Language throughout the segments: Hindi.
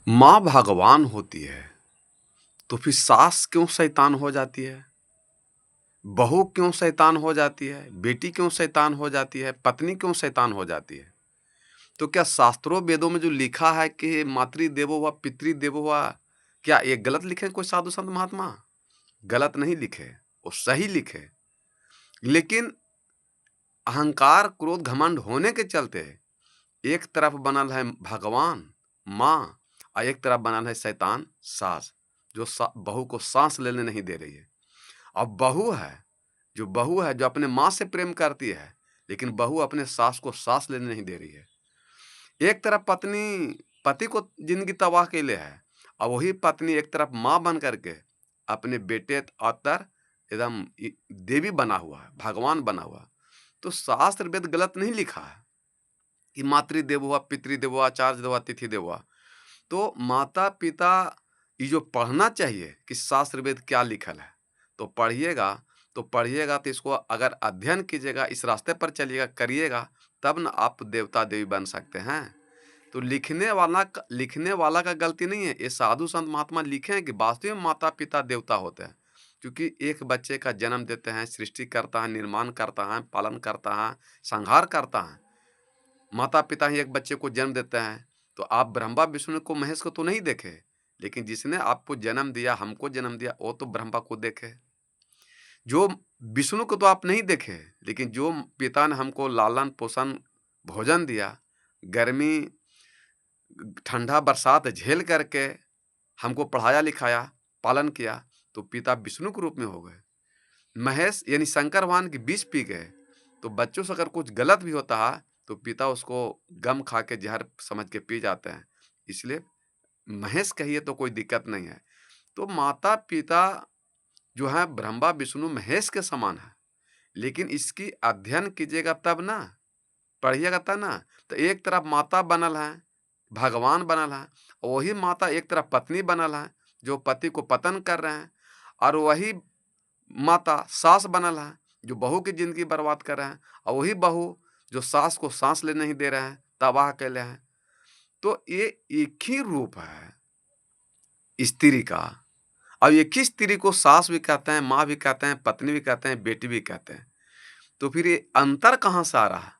माँ भगवान होती है, तो फिर सास क्यों शैतान हो जाती है? बहू क्यों शैतान हो जाती है? बेटी क्यों शैतान हो जाती है? पत्नी क्यों शैतान हो जाती है? तो क्या शास्त्रों वेदों में जो लिखा है कि मातृदेवो व पितृदेवो व, क्या ये गलत लिखे हैं कोई साधु संत महात्मा? गलत नहीं लिखे, वो सही लिखे। लेकिन अहंकार, क्रोध, घमंड होने के चलते एक तरफ बनल है भगवान, माँ, और एक तरफ बनल है शैतान, सास, जो बहू को सांस लेने नहीं दे रही है। अब बहू है जो अपने माँ से प्रेम करती है, लेकिन बहू अपने सास को सांस लेने नहीं दे रही है। एक तरफ पत्नी पति को जिंदगी तबाह के लिए है, और वही पत्नी एक तरफ माँ बन करके अपने बेटे अतर एकदम देवी बना हुआ है, भगवान बना हुआ है। तो शास्त्र वेद गलत नहीं लिखा है कि मातृदेवो वा, पितृदेवो वा, आचार्य देवो वा, तिथि देवो वा। तो माता-पिता ये जो पढ़ना चाहिए कि शास्त्र वेद क्या लिखल है, तो पढ़िएगा तो इसको अगर अध्ययन कीजिएगा, इस रास्ते पर चलिएगा, करिएगा, तब न आप देवता-देवी बन सकते हैं। तो लिखने वाला का गलती नहीं है। ये साधु संत महात्मा लिखे हैं कि वास्तव में माता-पिता देवता होते हैं। क्योंकि एक बच्चे का जन्म देते हैं, सृष्टि करता है, निर्माण करता है, पालन करता है, संहार करता है। माता-पिता ही एक बच्चे को जन्म देते हैं, तो आप ब्रह्मा, विष्णु को, महेश को तो नहीं देखे, लेकिन जिसने आपको जन्म दिया, हमको जन्म दिया, वो तो ब्रह्मा को देखे। जो विष्णु को तो आप नहीं देखे, लेकिन जो पिता ने हमको लालन-पोषण, भोजन दिया, गर्मी, ठंडा, बरसात झेल करके हमको पढ़ाया-लिखाया, पालन किया, तो पिता विष्णु के रूप में हो गए। महेश यानी शंकर भगवान के विष पी गए, तो बच्चों से अगर कुछ गलत भी होता है, तो पिता उसको गम खा के ज़हर समझ के पी जाते हैं। इसलिए महेश कहिए तो कोई दिक्कत नहीं है। तो माता-पिता जो हैं ब्रह्मा, विष्णु, महेश के समान है, लेकिन इसकी अध्ययन कीजिएगा तब ना, पढ़िएगा तब ना। तो एक तरफ माता बनल है, भगवान बनल है, और वही माता एक तरफ पत्नी बनल है, जो पति को पतन कर रहे हैं, और वही माता सास बनल है, जो बहू की ज़िंदगी बर्बाद कर रहे हैं, और वही बहू जो सास को साँस लेने नहीं दे रहे हैं, तबाह कैले हैं। तो ये एक ही रूप है स्त्री का, और एक ही स्त्री को सास भी कहते हैं, माँ भी कहते हैं, पत्नी भी कहते हैं, बेटी भी कहते हैं। तो फिर ये अंतर कहाँ से आ रहा है?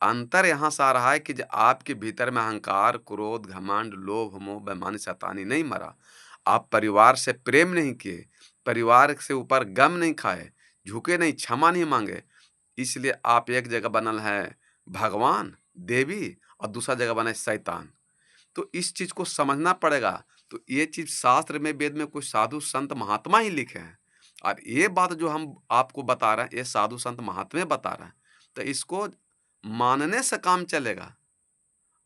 अंतर यहाँ से आ रहा है कि जो आपके भीतर में अहंकार, क्रोध, घमंड, लोभ, मोह, बेईमानी, शैतानी नहीं मरा। आप परिवार से प्रेम नहीं किए, परिवार से ऊपर गम नहीं खाए, झुके नहीं, क्षमा नहीं माँगे, इसलिए आप एक जगह बनल है भगवान, देवी, और दूसरा जगह बना है शैतान। तो इस चीज़ को समझना पड़ेगा। तो ये चीज़ शास्त्र में, वेद में कुछ साधु संत महात्मा ही लिखे हैं, और ये बात जो हम आपको बता रहे हैं, ये साधु संत महात्मा बता रहे हैं। तो इसको मानने से काम चलेगा,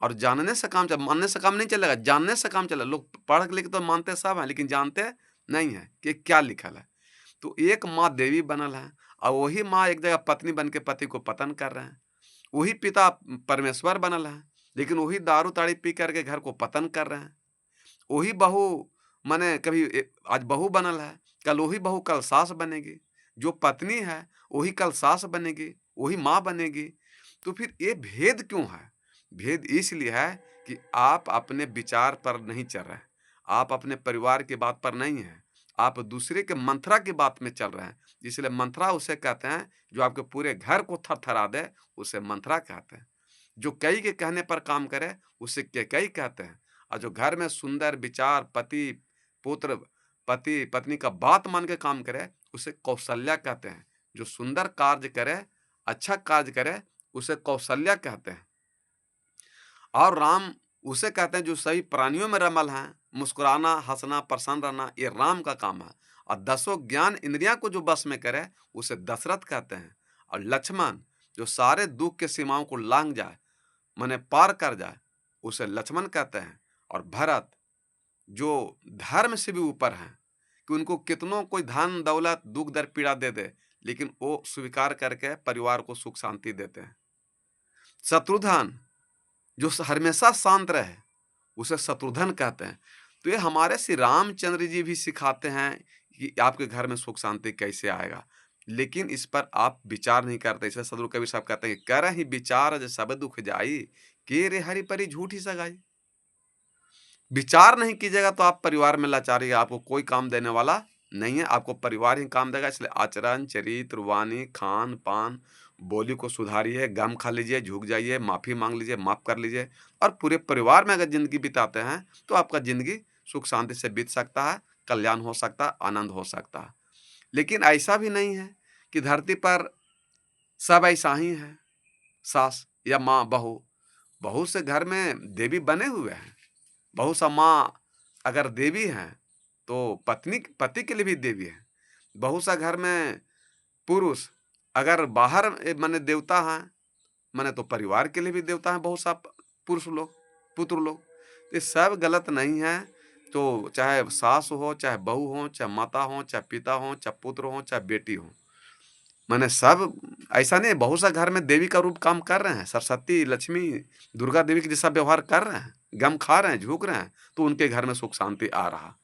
और जानने से काम मानने से काम नहीं चलेगा, जानने से काम चलेगा। लोग पढ़ लिख तो मानते सब हैं, लेकिन जानते नहीं हैं कि क्या लिखल है। तो एक माँ देवी बनल है, और वही माँ एक जगह पत्नी बन के पति को पतन कर रहे हैं। वही पिता परमेश्वर बनल है, लेकिन वही दारू ताड़ी पी करके घर को पतन कर रहे हैं। वही बहू माने कभी आज बहू बनल है, कल वही बहू कल सास बनेगी। जो पत्नी है वही कल सास बनेगी, वही माँ बनेगी। तो फिर ये भेद क्यों है? भेद इसलिए है कि आप अपने विचार पर नहीं चल रहे हैं, आप अपने परिवार की बात पर नहीं हैं, आप दूसरे के मंत्रा की बात में चल रहे हैं। इसलिए मंत्रा उसे कहते हैं जो आपके पूरे घर को थरथरा दे, उसे मंत्रा कहते हैं। जो कई के कहने पर काम करे, उसे केकई कहते हैं। और जो घर में सुंदर विचार, पति पत्नी का बात मान के काम करे, उसे कौशल्या कहते हैं। जो सुंदर कार्य करे, अच्छा कार्य करे, उसे कौशल्या कहते हैं। और राम उसे कहते हैं जो सभी प्राणियों में रमल हैं। मुस्कुराना, हंसना, प्रसन्न रहना, ये राम का काम है। और दसों ज्ञान इंद्रियां को जो बस में करे, उसे दशरथ कहते हैं। और लक्ष्मण जो सारे दुख के सीमाओं को लांघ जाए, माने पार कर जाए, उसे लक्ष्मण कहते हैं। और भरत जो धर्म से भी ऊपर हैं, कि उनको कितनों कोई धन दौलत दुख दर्द पीड़ा दे दे, लेकिन वो स्वीकार करके परिवार को सुख शांति देते हैं। शत्रुघ्न जो हमेशा शांत रहे, उसे शत्रुघ्न कहते हैं। तो ये हमारे श्री रामचंद्र जी भी सिखाते हैं कि आपके घर में सुख शांति कैसे आएगा, लेकिन इस पर आप विचार नहीं करते। इसलिए सदगुरु कबीर साहब कहते हैं कि करहि विचार जब सब दुख जाई, के रे हरि परी झूठी सगाई। विचार नहीं कीजिएगा तो आप परिवार में लाचारी है, आपको कोई काम देने वाला नहीं है, आपको परिवार ही काम देगा। इसलिए आचरण, चरित्र, वाणी, खान-पान, बोली को सुधारिए, गम खा लीजिए, झुक जाइए, माफ़ी माँग लीजिए, माफ़ कर लीजिए और पूरे परिवार में अगर ज़िंदगी बिताते हैं, तो आपका ज़िंदगी सुख शांति से बीत सकता है, कल्याण हो सकता है, आनंद हो सकता है। लेकिन ऐसा भी नहीं है कि धरती पर सब ऐसा ही है, सास या माँ, बहू। बहुत से घर में देवी बने हुए हैं। बहुत सा माँ अगर देवी हैं, तो पत्नी पति के लिए भी देवी है। बहुत सा घर में पुरुष अगर बाहर माने देवता हैं, माने तो परिवार के लिए भी देवता हैं बहुत सा पुरुष लोग, पुत्र लोग। ये सब गलत नहीं है। तो चाहे सास हो, चाहे बहू हो, चाहे माता हो, चाहे पिता हो, चाहे पुत्र हो, चाहे बेटी हो। माने सब ऐसा नहीं है, बहुत सा घर में देवी का रूप काम कर रहे हैं, सरस्वती, लक्ष्मी, दुर्गा देवी के जैसा व्यवहार कर रहे हैं, गम खा रहे हैं, झुक रहे हैं, तो उनके घर में सुख शांति आ रहा,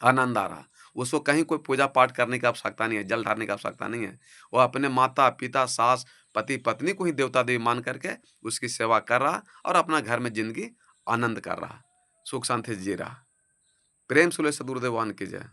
आनंद आ रहा। उसको कहीं कोई पूजा पाठ करने की आवश्यकता नहीं है, जल ढारने की आवश्यकता नहीं है। वो अपने माता-पिता, सास, पति-पत्नी को ही देवता-देवी मान करके उसकी सेवा कर रहा और अपना घर में ज़िंदगी आनंद कर रहा, सुख शांति से जी रहा। प्रेम सुले सद्गुरुदेव भगवान की जय।